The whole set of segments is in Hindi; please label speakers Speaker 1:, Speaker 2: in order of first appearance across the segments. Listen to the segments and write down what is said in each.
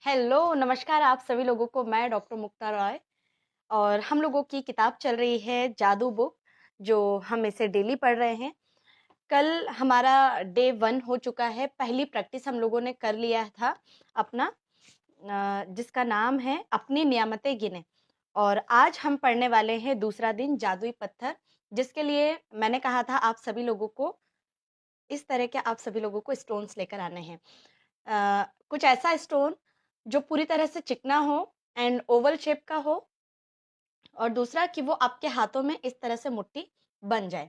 Speaker 1: हेलो, नमस्कार आप सभी लोगों को। मैं डॉक्टर मुक्ता रॉय और हम लोगों की किताब चल रही है जादू बुक, जो हम इसे डेली पढ़ रहे हैं। कल हमारा डे 1 हो चुका है। पहली प्रैक्टिस हम लोगों ने कर लिया था अपना, जिसका नाम है अपनी नियामतें गिने। और आज हम पढ़ने वाले हैं दूसरा दिन जादुई पत्थर, जिसके लिए मैंने कहा था आप सभी लोगों को इस तरह के आप सभी लोगों को स्टोन्स लेकर आने हैं। कुछ ऐसा स्टोन जो पूरी तरह से चिकना हो एंड ओवल शेप का हो, और दूसरा कि वो आपके हाथों में इस तरह से मुट्ठी बन जाए।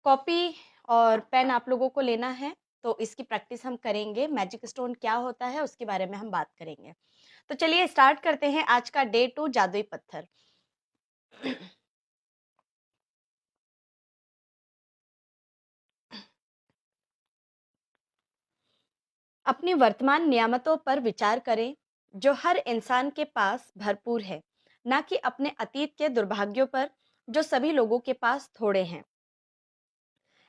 Speaker 1: कॉपी और पेन आप लोगों को लेना है, तो इसकी प्रैक्टिस हम करेंगे। मैजिक स्टोन क्या होता है उसके बारे में हम बात करेंगे। तो चलिए स्टार्ट करते हैं आज का डे 2 जादुई पत्थर। अपनी वर्तमान नियामतों पर विचार करें, जो हर इंसान के पास भरपूर है, ना कि अपने अतीत के दुर्भाग्यों पर, जो सभी लोगों के पास थोड़े हैं।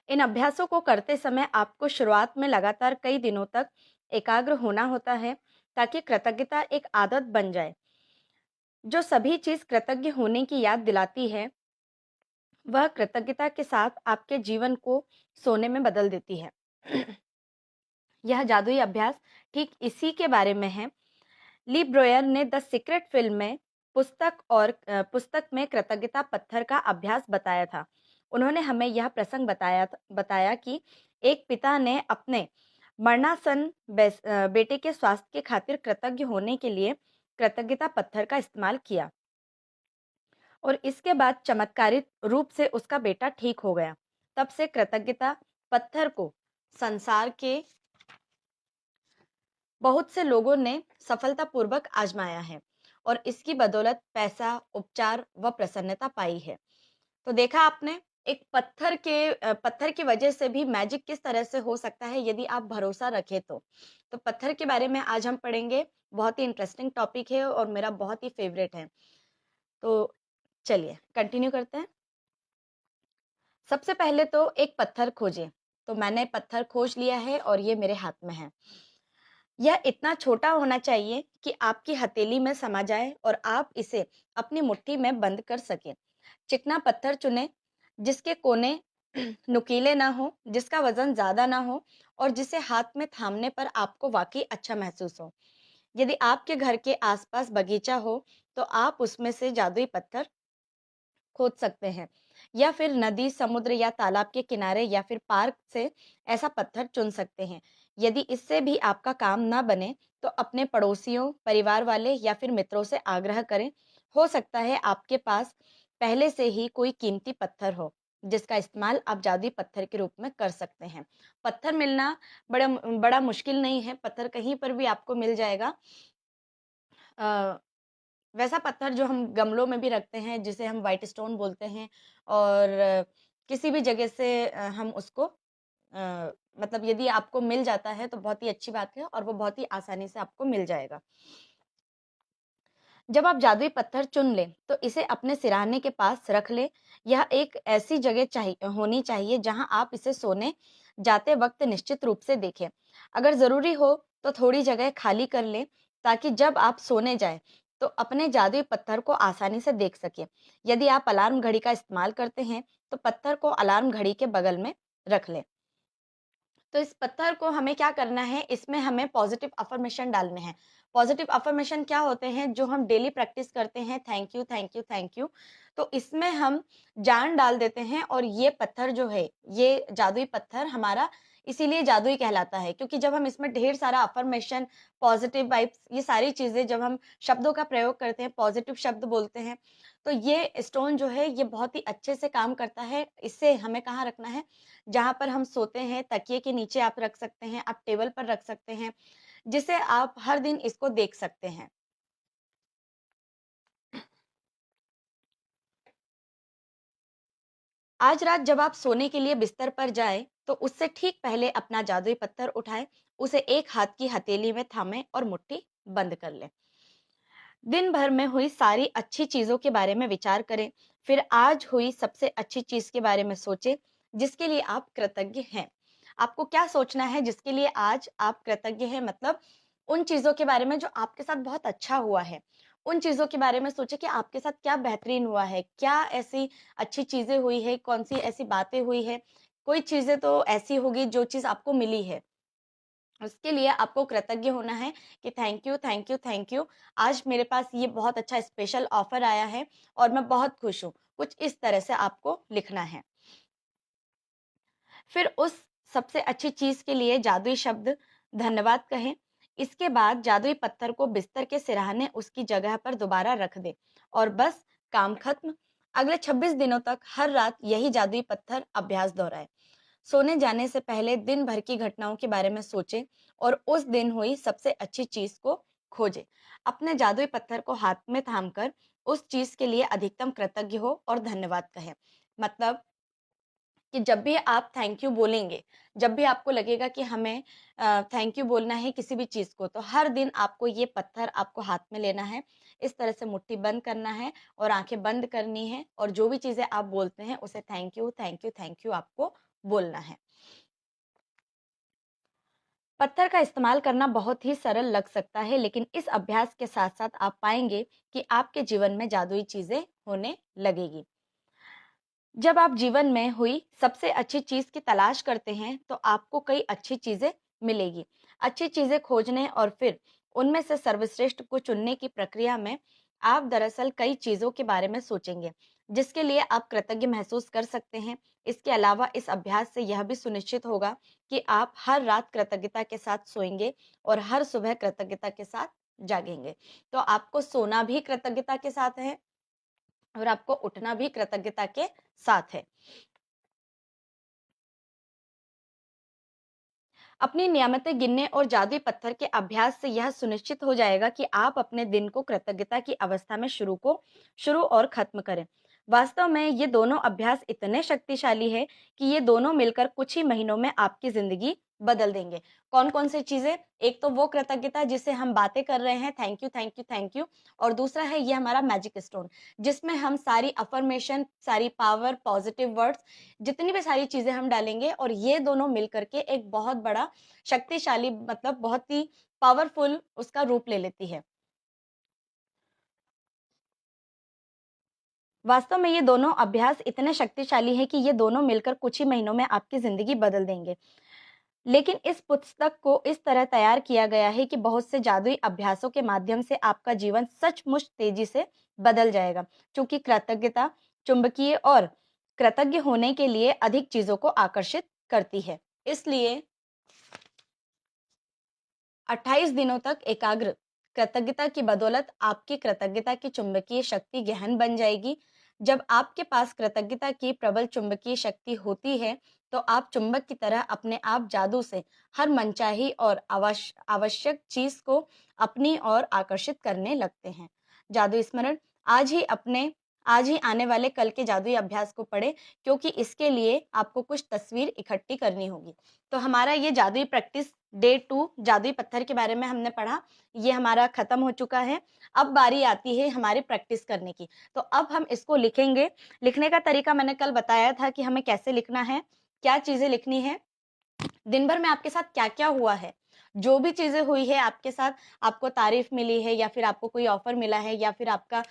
Speaker 1: इन अभ्यासों को करते समय आपको शुरुआत में लगातार कई दिनों तक एकाग्र होना होता है, ताकि कृतज्ञता एक आदत बन जाए। जो सभी चीज कृतज्ञ होने की याद दिलाती है, वह कृतज्ञता के साथ आपके जीवन को सोने में बदल देती है। यह जादुई अभ्यास ठीक इसी के बारे में है। ली ब्रोयर ने द सीक्रेट फिल्म में पुस्तक में कृतज्ञता पत्थर का अभ्यास बताया था। उन्होंने हमें यह प्रसंग बताया कि एक पिता ने अपने मरणासन बेटे के स्वास्थ्य के खातिर कृतज्ञ होने के लिए कृतज्ञता पत्थर का इस्तेमाल किया, और इसके बाद चमत्कारिक रूप से उसका बेटा ठीक हो गया। तब से कृतज्ञता पत्थर को संसार के बहुत से लोगों ने सफलतापूर्वक आजमाया है, और इसकी बदौलत पैसा, उपचार व प्रसन्नता पाई है। तो देखा आपने, एक पत्थर की वजह से भी मैजिक किस तरह से हो सकता है यदि आप भरोसा रखें तो। पत्थर के बारे में आज हम पढ़ेंगे। बहुत ही इंटरेस्टिंग टॉपिक है और मेरा बहुत ही फेवरेट है। तो चलिए कंटिन्यू करते हैं। सबसे पहले तो एक पत्थर खोजें। तो मैंने पत्थर खोज लिया है और ये मेरे हाथ में है। यह इतना छोटा होना चाहिए कि आपकी हथेली में समा जाए और आप इसे अपनी मुट्ठी में बंद कर सकें। चिकना पत्थर चुनें, जिसके कोने नुकीले ना हो, जिसका वजन ज्यादा ना हो, और जिसे हाथ में थामने पर आपको वाकई अच्छा महसूस हो। यदि आपके घर के आसपास बगीचा हो, तो आप उसमें से जादुई पत्थर खोद सकते हैं, या फिर नदी, समुद्र या तालाब के किनारे या फिर पार्क से ऐसा पत्थर चुन सकते हैं। यदि इससे भी आपका काम ना बने, तो अपने पड़ोसियों, परिवार वाले या फिर मित्रों से आग्रह करें। हो सकता है आपके पास पहले से ही कोई कीमती पत्थर हो, जिसका इस्तेमाल आप जादुई पत्थर के रूप में कर सकते हैं। पत्थर मिलना बड़ा बड़ा मुश्किल नहीं है। पत्थर कहीं पर भी आपको मिल जाएगा। वैसा पत्थर जो हम गमलों में भी रखते हैं, जिसे हम व्हाइट स्टोन बोलते हैं, और किसी भी जगह से हम उसको मतलब यदि आपको मिल जाता है तो बहुत ही अच्छी बात है, और वो बहुत ही आसानी से आपको मिल जाएगा। जब आप जादुई पत्थर चुन लें, तो इसे अपने सिरहाने के पास रख लें। यह एक ऐसी जगह चाहिए होनी चाहिए जहां आप इसे सोने जाते वक्त निश्चित रूप से देखें। अगर जरूरी हो तो थोड़ी जगह खाली कर लें, ताकि जब आप सोने जाएं तो अपने जादुई पत्थर को आसानी से देख सकें। यदि आप अलार्म घड़ी का इस्तेमाल करते हैं, तो पत्थर को अलार्म घड़ी के बगल में रख लें। तो इस पत्थर को हमें क्या करना है, इसमें हमें पॉजिटिव अफर्मेशन डालने हैं। पॉजिटिव अफर्मेशन क्या होते हैं, जो हम डेली प्रैक्टिस करते हैं, thank you thank you thank you. तो इसमें हम जान डाल देते हैं, और ये पत्थर जो है, ये जादुई पत्थर हमारा इसीलिए जादुई कहलाता है, क्योंकि जब हम इसमें ढेर सारा अफर्मेशन, पॉजिटिव वाइब्स, ये सारी चीजें जब हम शब्दों का प्रयोग करते हैं, पॉजिटिव शब्द बोलते हैं, तो ये स्टोन जो है ये बहुत ही अच्छे से काम करता है। इससे हमें कहाँ रखना है, जहाँ पर हम सोते हैं, तकिए के नीचे आप रख सकते हैं, आप टेबल पर रख सकते हैं, जिसे आप हर दिन इसको देख सकते हैं। आज रात जब आप सोने के लिए बिस्तर पर जाएं, तो उससे ठीक पहले अपना जादुई पत्थर उठाएं, उसे एक हाथ की हथेली में थामें और मुट्ठी बंद कर लें। दिन भर में हुई सारी अच्छी चीजों के बारे में विचार करें, फिर आज हुई सबसे अच्छी चीज के बारे में सोचें, जिसके लिए आप कृतज्ञ हैं। आपको क्या सोचना है जिसके लिए आज आप कृतज्ञ हैं, मतलब उन चीज़ों के बारे में जो आपके साथ बहुत अच्छा हुआ है। उन चीज़ों के बारे में सोचें कि आपके साथ क्या बेहतरीन हुआ है, क्या ऐसी अच्छी चीज़ें हुई है, कौन-सी ऐसी बातें हुई है। कोई चीज़ें तो ऐसी होगी जो चीज़ आपको मिली है। उसके लिए आपको कृतज्ञ होना है कि thank you, thank you, thank you. आज मेरे पास ये बहुत अच्छा स्पेशल ऑफ़र आया है और मैं बहुत खुश हूँ। कुछ इस तरह से आपको लिखना है। फिर उस सबसे अच्छी चीज़ के लिए जादुई शब्द धन्यवाद कहें। इसके बाद जादुई पत्थर को बिस्तर के सिरहाने उसकी जगह पर दोबारा रख दें और बस काम खत्म। अगले 26 दिनों तक हर रात यही जादुई पत्थर अभ्यास दोहराएं। सोने जाने से पहले दिन भर की घटनाओं के बारे में सोचें और उस दिन हुई सबसे अच्छी चीज़ को खोजें। अपने जादुई पत्थर को हाथ में थामकर उस चीज़ के लिए अधिकतम कृतज्ञ हो और धन्यवाद कहें। मतलब कि जब भी आप थैंक यू बोलेंगे, जब भी आपको लगेगा कि हमें थैंक यू बोलना है किसी भी चीज़ को, तो हर दिन आपको ये पत्थर आपको हाथ में लेना है। इस तरह से मुट्ठी बंद करना है और आँखें बंद करनी है और जो भी चीज़ें आप बोलते हैं, उसे thank you, thank you, thank you आपको बोलना है। पत्थर का इस्तेमाल करना बहुत ही सरल लग सकता है, लेकिन इस अभ्यास के साथ-साथ आप पाएँगे कि आपके जीवन में जादुई चीज़ें होने लगेगी। जब आप जीवन में हुई सबसे अच्छी चीज़ की तलाश करते हैं, तो आपको कई अच्छी चीज़ें मिलेगी। अच्छी चीज़ें खोजने और फिर उनमें से सर्वश्रेष्ठ को चुनने की प्रक्रिया में आप दरअसल कई चीज़ों के बारे में सोचेंगे, जिसके लिए आप कृतज्ञ महसूस कर सकते हैं। इसके अलावा इस अभ्यास से यह भी सुनिश्चित होगा कि आप हर रात कृतज्ञता के साथ सोएंगे और हर सुबह कृतज्ञता के साथ जागेंगे। तो आपको सोना भी कृतज्ञता के साथ है और आपको उठना भी कृतज्ञता के साथ है। अपनी नियमितें गिनने और जादुई पत्थर के अभ्यास से यह सुनिश्चित हो जाएगा कि आप अपने दिन को कृतज्ञता की अवस्था में शुरू और खत्म करें। वास्तव में ये दोनों अभ्यास इतने शक्तिशाली है कि ये दोनों मिलकर कुछ ही महीनों में आपकी जिंदगी बदल देंगे। कौन कौन सी चीजें? एक तो वो कृतज्ञता जिससे हम बातें कर रहे हैं, thank you, thank you, thank you. और दूसरा है ये हमारा मैजिक स्टोन, जिसमें हम सारी अफर्मेशन, सारी पावर, पॉजिटिव वर्ड्स, जितनी भी सारी चीजें हम डालेंगे और ये दोनों मिलकर के एक बहुत बड़ा शक्तिशाली, मतलब बहुत ही पावरफुल उसका रूप ले लेती है। वास्तव में ये दोनों अभ्यास इतने शक्तिशाली हैं कि ये दोनों मिलकर कुछ ही महीनों में आपकी ज़िंदगी बदल देंगे। लेकिन इस पुस्तक को इस तरह तैयार किया गया है कि बहुत से जादुई अभ्यासों के माध्यम से आपका जीवन सचमुच तेज़ी से बदल जाएगा। चूँकि कृतज्ञता चुंबकीय और कृतज्ञ होने के लिए अधिक चीज़ों को आकर्षित करती है। इसलिए 28 दिनों तक एकाग्र कृतज्ञता की बदौलत आपकी कृतज्ञता की चुंबकीय शक्ति गहन बन जाएगी। जब आपके पास कृतज्ञता की प्रबल चुंबकीय शक्ति होती है, तो आप चुंबक की तरह अपने आप जादू से हर मनचाही और आवश्यक चीज को अपनी ओर आकर्षित करने लगते हैं। जादू स्मरण, आज ही आने वाले कल के जादुई अभ्यास को पढ़ें, क्योंकि इसके लिए आपको कुछ तस्वीर इकट्ठी करनी होगी। तो हमारा ये जादुई प्रैक्टिस डे 2 जादुई पत्थर के बारे में हमने पढ़ा, ये हमारा खत्म हो चुका है। अब बारी आती है हमारी प्रैक्टिस करने की। तो अब हम इसको लिखेंगे। लिखने का तरीका मैंने कल बताया था कि हमें कैसे लिखना है, क्या चीज़ें लिखनी है, दिन भर में आपके साथ क्या-क्या हुआ है। जो भी चीज़ें हुई है आपके साथ, आपको तारीफ़ मिली है या फिर आपको कोई ऑफ़र मिला है या फिर आपका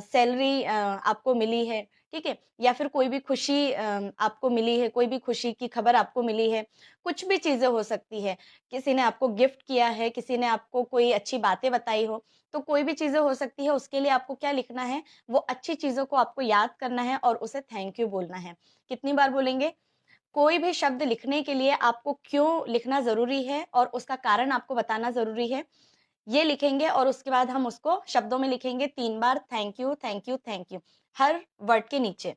Speaker 1: सैलरी आपको मिली है, ठीक है? या फिर कोई भी खुशी आपको मिली है, कोई भी खुशी की खबर आपको मिली है, कुछ भी चीज़ें हो सकती है। किसी ने आपको गिफ्ट किया है, किसी ने आपको कोई अच्छी बातें बताई हो, तो कोई भी चीज़ें हो सकती है, उसके लिए आपको क्या लिखना है, वो अच्छी चीज़ों को आपको याद करना है और उसे थैंक यू बोलना है। कितनी बार बोलेंगे? कोई भी शब्द लिखने के लिए आपको क्यों लिखना ज़रूरी है और उसका कारण आपको बताना ज़रूरी है, ये लिखेंगे और उसके बाद हम उसको शब्दों में लिखेंगे 3 बार thank you, thank you, thank you, हर वर्ड के नीचे।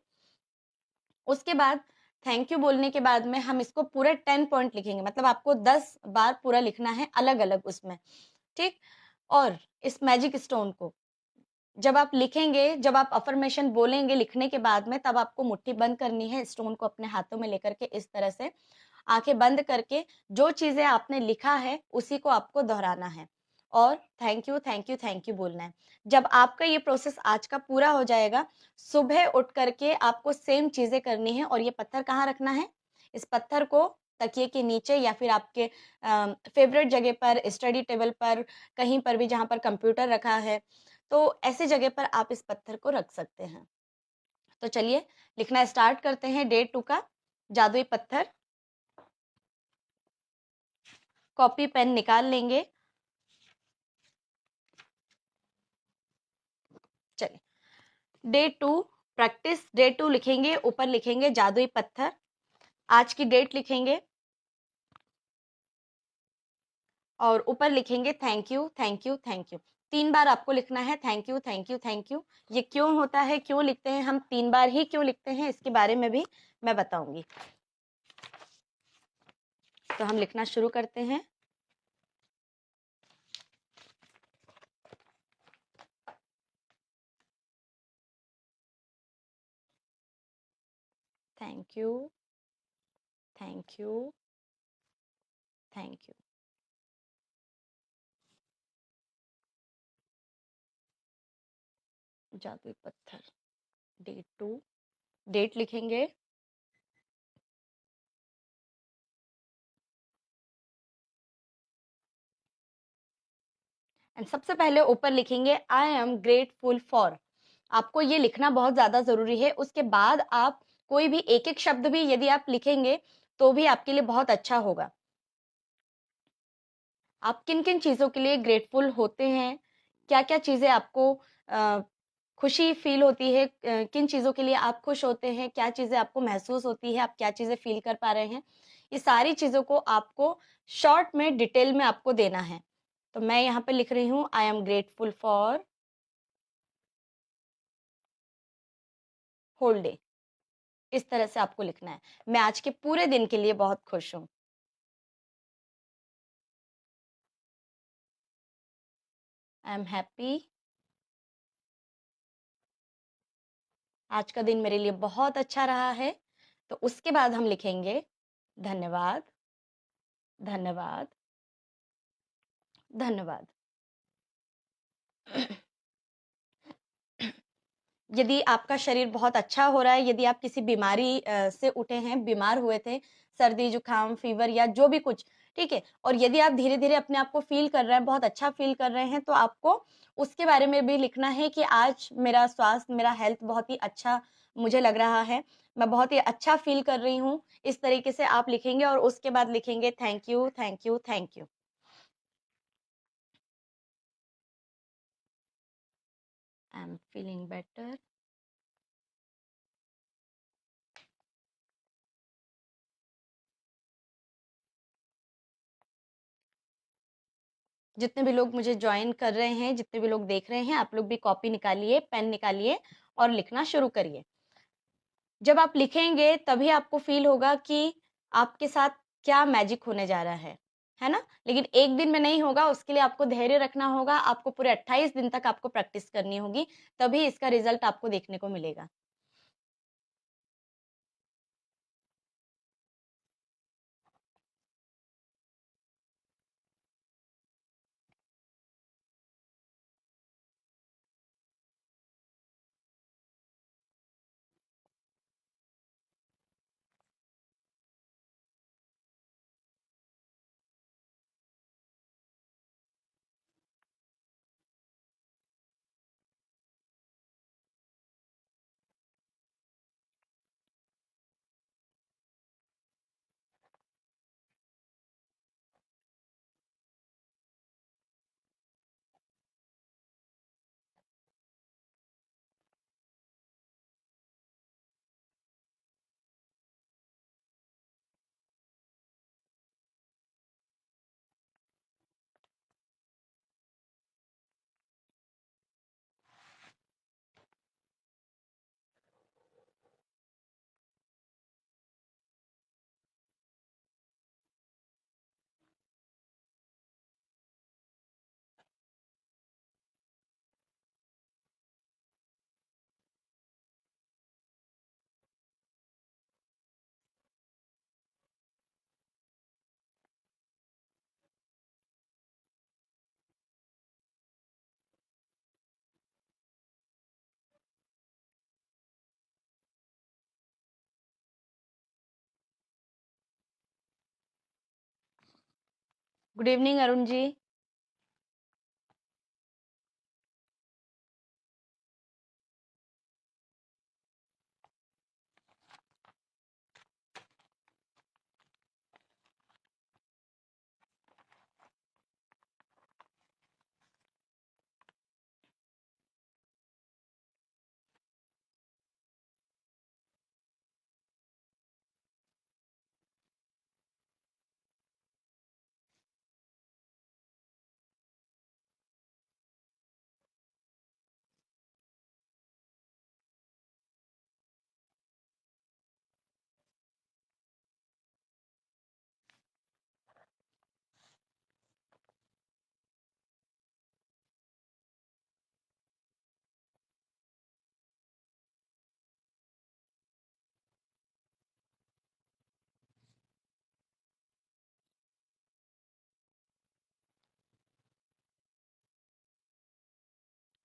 Speaker 1: उसके बाद थैंक यू बोलने के बाद में हम इसको पूरे 10 पॉइंट लिखेंगे, मतलब आपको 10 बार पूरा लिखना है अलग-अलग उसमें, ठीक? और इस मैजिक स्टोन को जब आप लिखेंगे, जब आप अफ़र्मेशन बोलेंगे लिखने के बाद में, तब आपको मुट्ठी बंद करनी है, स्टोन को अपने हाथों में लेकर के इस तरह से, आँखें बंद करके जो चीज़ें आपने लिखा है, उसी को आपको दोहराना है और thank you, thank you, thank you बोलना है। जब आपका ये प्रोसेस आज का पूरा हो जाएगा, सुबह उठ कर के आपको सेम चीज़ें करनी है और ये पत्थर कहाँ रखना है? इस पत्थर को तकिए के नीचे या फिर आपके फेवरेट जगह पर, स्टडी टेबल पर, कहीं पर भी जहाँ पर कंप्यूटर रखा है, तो ऐसी जगह पर आप इस पत्थर को रख सकते हैं। तो चलिए लिखना स्टार्ट करते हैं डे 2 का जादुई पत्थर। कॉपी पेन निकाल लेंगे। चलिए डे 2 प्रैक्टिस। डे 2 लिखेंगे, ऊपर लिखेंगे जादुई पत्थर, आज की डेट लिखेंगे और ऊपर लिखेंगे thank you thank you thank you. 3 बार आपको लिखना है thank you thank you thank you. ये क्यों होता है, क्यों लिखते हैं हम 3 बार ही क्यों लिखते हैं, इसके बारे में भी मैं बताऊंगी। तो हम लिखना शुरू करते हैं। Thank you thank you thank you. जादुई पत्थर डे 2, डेट लिखेंगे। एंड सबसे पहले ऊपर लिखेंगे आई एम ग्रेटफुल फॉर। आपको ये लिखना बहुत ज्यादा जरूरी है। उसके बाद आप कोई भी एक एक शब्द भी यदि आप लिखेंगे तो भी आपके लिए बहुत अच्छा होगा। आप किन किन चीजों के लिए ग्रेटफुल होते हैं, क्या क्या चीजें आपको खुशी फील होती है, किन चीजों के लिए आप खुश होते हैं, क्या चीजें आपको महसूस होती है, आप क्या चीजें फील कर पा रहे हैं, ये सारी चीजों को आपको शॉर्ट में डिटेल में आपको देना है। तो मैं यहाँ पे लिख रही हूँ I am grateful for whole day. इस तरह से आपको लिखना है, मैं आज के पूरे दिन के लिए बहुत खुश हूँ। आई एम हैप्पी, आज का दिन मेरे लिए बहुत अच्छा रहा है। तो उसके बाद हम लिखेंगे धन्यवाद धन्यवाद धन्यवाद। यदि आपका शरीर बहुत अच्छा हो रहा है, यदि आप किसी बीमारी से उठे हैं, बीमार हुए थे, सर्दी जुकाम फीवर या जो भी कुछ, ठीक है, और यदि आप धीरे धीरे अपने आप को फील कर रहे हैं, बहुत अच्छा फील कर रहे हैं, तो आपको उसके बारे में भी लिखना है कि आज मेरा स्वास्थ्य, मेरा हेल्थ बहुत ही अच्छा मुझे लग रहा है, मैं बहुत ही अच्छा फील कर रही हूँ। इस तरीके से आप लिखेंगे और उसके बाद लिखेंगे thank you thank you thank you. I am feeling better. जितने भी लोग मुझे ज्वाइन कर रहे हैं, जितने भी लोग देख रहे हैं, आप लोग भी कॉपी निकालिए, पेन निकालिए और लिखना शुरू करिए। जब आप लिखेंगे तभी आपको फील होगा कि आपके साथ क्या मैजिक होने जा रहा है ना? लेकिन एक दिन में नहीं होगा, उसके लिए आपको धैर्य रखना होगा, आपको पूरे 28 दिन तक आपको प्रैक्टिस करनी होगी, तभी इसका रिजल्ट आपको देखने को मिलेगा। Good evening Arun ji.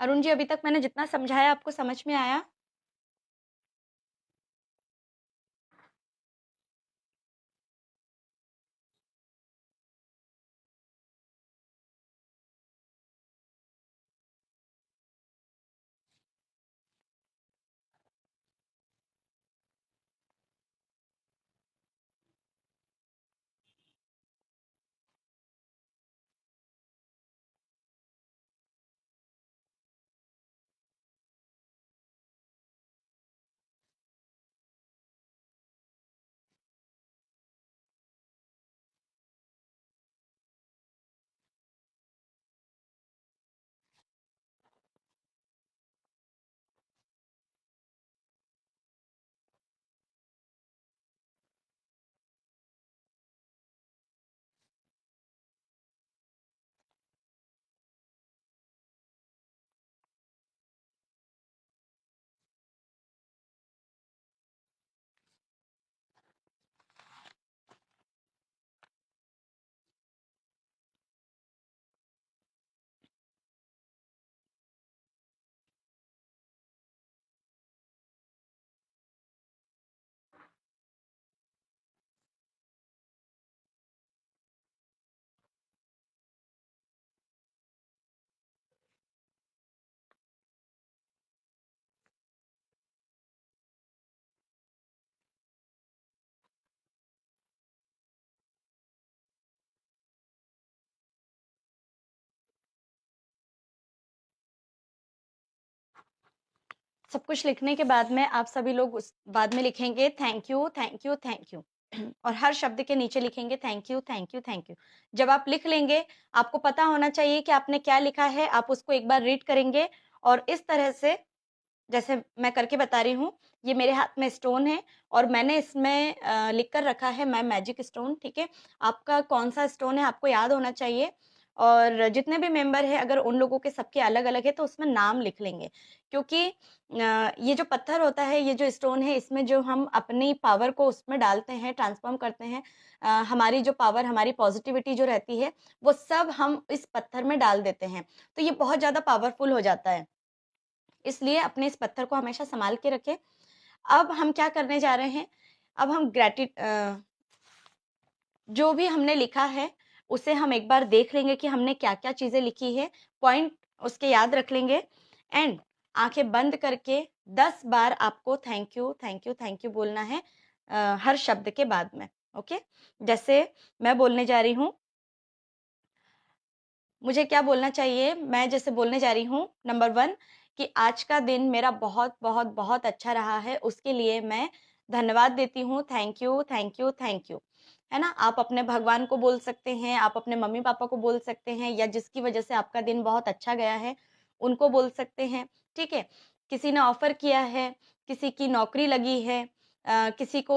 Speaker 1: अरुण जी, अभी तक मैंने जितना समझाया आपको समझ में आया? सब कुछ लिखने के बाद में आप सभी लोग उस बाद में लिखेंगे thank you, thank you, thank you और हर शब्द के नीचे लिखेंगे thank you, thank you, thank you. जब आप लिख लेंगे, आपको पता होना चाहिए कि आपने क्या लिखा है, आप उसको एक बार रीड करेंगे और इस तरह से जैसे मैं करके बता रही हूँ, ये मेरे हाथ में स्टोन है और मैंने इसमें लिख कर रखा है मैं मैजिक स्टोन, ठीक है? आपका कौन-सा स्टोन है आपको याद होना चाहिए और जितने भी मेंबर हैं अगर उन लोगों के सबके अलग-अलग है तो उसमें नाम लिख लेंगे। क्योंकि ये जो पत्थर होता है, ये जो स्टोन है इसमें जो हम अपनी पावर को उसमें डालते हैं, ट्रांसफ़ॉर्म करते हैं हमारी जो पावर, हमारी पॉज़िटिविटी जो रहती है, वो सब हम इस पत्थर में डाल देते हैं। तो ये बहुत ज़्यादा पावरफुल हो जाता है। इसलिए अपने इस पत्थर को हमेशा सँभाल के रखें। अब हम क्या करने जा रहे हैं, अब हम जो भी हमने लिखा है, उसे हम एक बार देख लेंगे कि हमने क्या-क्या चीज़ें लिखी है, पॉइंट उसके याद रख लेंगे एंड आँखें बंद करके 10 बार आपको thank you, thank you, thank you बोलना है हर शब्द के बाद में, ओके? जैसे मैं बोलने जा रही हूँ, मुझे क्या बोलना चाहिए? मैं जैसे बोलने जा रही हूँ नंबर 1 कि आज का दिन मेरा बहुत, बहुत, बहुत अच्छा रहा है, उसके लिए मैं धन्यवाद देती हूँ। Thank you, thank you, thank you. है ना? आप अपने भगवान को बोल सकते हैं, आप अपने मम्मी-पापा को बोल सकते हैं या जिसकी वजह से आपका दिन बहुत अच्छा गया है, उनको बोल सकते हैं। ठीक है? किसी ने ऑफ़र किया है, किसी की नौकरी लगी है किसी को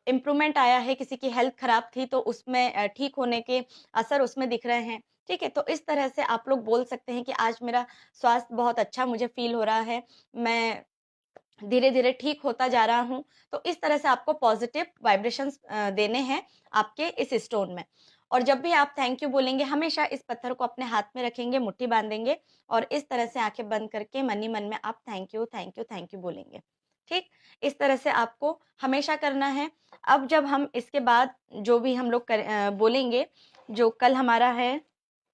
Speaker 1: इम्प्रूवमेंट आया है, किसी की हेल्थ खराब थी तो उसमें ठीक होने के असर उसमें दिख रहे हैं। ठीक है? तो इस तरह से आप लोग बोल सकते हैं कि आज मेरा स्वास्थ्य बहुत अच्छा मुझे फ़ील हो रहा है। मैं धीरे-धीरे ठीक होता जा रहा हूँ। तो इस तरह से आपको पॉज़िटिव वाइब्रेशंस देने हैं आपके इस स्टोन में। और जब भी आप थैंक यू बोलेंगे, हमेशा इस पत्थर को अपने हाथ में रखेंगे, मुट्ठी बाँधेंगे और इस तरह से आँखें बंद करके मन ही मन में आप thank you, thank you, thank you बोलेंगे। ठीक? इस तरह से आपको हमेशा करना है। अब जब हम इसके बाद जो भी हम लोग बोलेंगे, जो कल हमारा है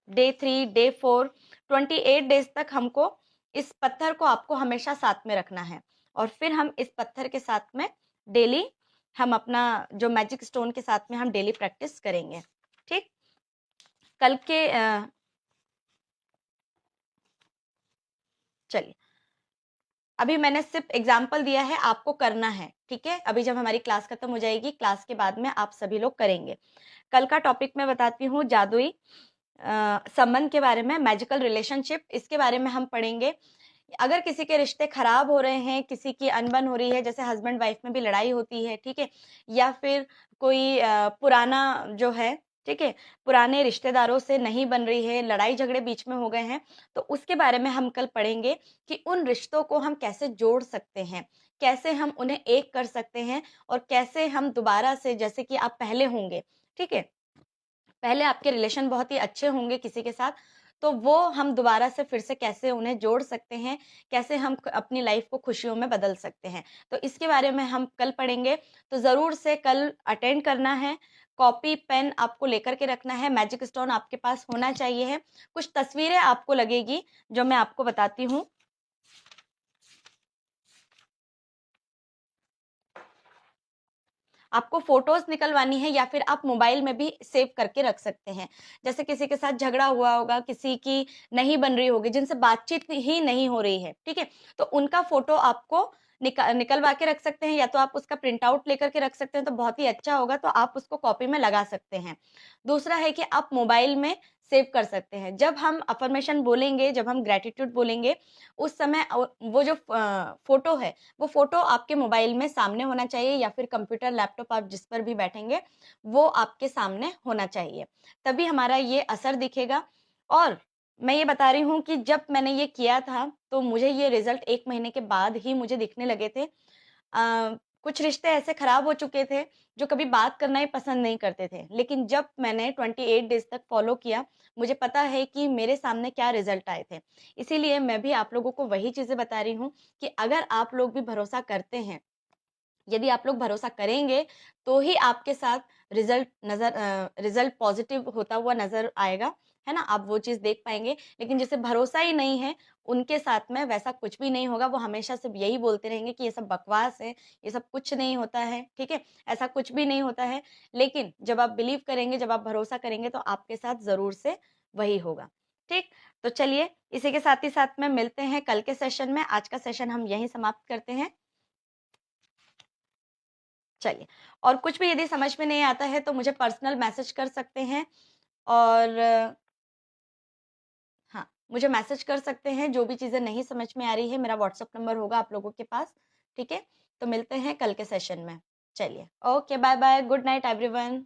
Speaker 1: डे 3, डे 4, 28 डेज तक हमको इस पत्थर को आपको हमेशा साथ में रखना है और फिर हम इस पत्थर के साथ में डेली हम अपना जो मैजिक स्टोन के साथ में हम डेली प्रैक्टिस करेंगे। ठीक, कल के चलिए, अभी मैंने सिर्फ एग्जाम्पल दिया है, आपको करना है। ठीक है, अभी जब हमारी क्लास खत्म हो जाएगी, क्लास के बाद में आप सभी लोग करेंगे। कल का टॉपिक मैं बताती हूँ, जादुई संबंध के बारे में, मैजिकल रिलेशनशिप, इसके बारे में हम पढ़ेंगे। अगर किसी के रिश्ते खराब हो रहे हैं, किसी की अनबन हो रही है, जैसे हस्बैंड वाइफ में भी लड़ाई होती है, ठीक है, या फिर कोई पुराना जो है, ठीक है, पुराने रिश्तेदारों से नहीं बन रही है, लड़ाई झगड़े बीच में हो गए हैं, तो उसके बारे में हम कल पढ़ेंगे कि उन रिश्तों को हम कैसे जोड़ सकते हैं, कैसे हम उन्हें एक कर सकते हैं और कैसे हम दोबारा से, जैसे कि आप पहले होंगे, ठीक है, पहले आपके रिलेशन बहुत ही अच्छे होंगे किसी के साथ, तो वो हम दोबारा से फिर से कैसे उन्हें जोड़ सकते हैं, कैसे हम अपनी लाइफ को खुशियों में बदल सकते हैं, तो इसके बारे में हम कल पढ़ेंगे। तो ज़रूर से कल अटेंड करना है, कॉपी पेन आपको लेकर के रखना है, मैजिक स्टोन आपके पास होना चाहिए है, कुछ तस्वीरें आपको लगेगी जो मैं आपको बताती हूँ। आपको फोटोज निकलवानी है या फिर आप मोबाइल में भी सेव करके रख सकते हैं। जैसे किसी के साथ झगड़ा हुआ होगा, किसी की नहीं बन रही होगी, जिनसे बातचीत ही नहीं हो रही है, ठीक है, तो उनका फोटो आपको निकलवा के रख सकते हैं, या तो आप उसका प्रिंट आउट लेकर के रख सकते हैं, तो बहुत ही अच्छा होगा, तो आप उसको कॉपी में लगा सकते हैं। दूसरा है कि आप मोबाइल में सेव कर सकते हैं। जब हम अफर्मेशन बोलेंगे, जब हम ग्रेटिट्यूड बोलेंगे, उस समय वो जो फोटो है, वो फोटो आपके मोबाइल में सामने होना चाहिए, या फिर कंप्यूटर, लैपटॉप, आप जिस पर भी बैठेंगे वो आपके सामने होना चाहिए, तभी हमारा ये असर दिखेगा। और मैं ये बता रही हूँ कि जब मैंने ये किया था, तो मुझे ये रिजल्ट 1 महीने के बाद ही मुझे दिखने लगे थे। कुछ रिश्ते ऐसे खराब हो चुके थे, जो कभी बात करना ही पसंद नहीं करते थे, लेकिन जब मैंने 28 डेज तक फॉलो किया, मुझे पता है कि मेरे सामने क्या रिजल्ट आए थे। इसीलिए मैं भी आप लोगों को वही चीज़ें बता रही हूँ कि अगर आप लोग भी भरोसा करते हैं, यदि आप लोग भरोसा करेंगे, तो ही आपके साथ रिजल्ट पॉजिटिव होता हुआ नज़र आएगा, है ना? आप वो चीज़ देख पाएँगे, लेकिन जिसे भरोसा ही नहीं है, उनके साथ में वैसा कुछ भी नहीं होगा, वो हमेशा सिर्फ़ यही बोलते रहेंगे कि ये सब बकवास है, ये सब कुछ नहीं होता है, ठीक है? ऐसा कुछ भी नहीं होता है, लेकिन जब आप बिलीव करेंगे, जब आप भरोसा करेंगे, तो आपके साथ ज़रूर से वही होगा, ठीक? तो चलिए, इसी के साथ ही साथ में मिलते हैं कल के सेशन में, आज का सेशन हम यहीं समाप्त करते हैं। चलिए, और कुछ भी यदि समझ में नहीं आता है तो मुझे पर्सनल मैसेज कर सकते हैं, और हाँ, मुझे मैसेज कर सकते हैं, जो भी चीज़ें नहीं समझ में आ रही है, मेरा व्हाट्सएप नंबर होगा आप लोगों के पास, ठीक है? तो मिलते हैं कल के सेशन में। चलिए, okay, bye-bye, good night everyone.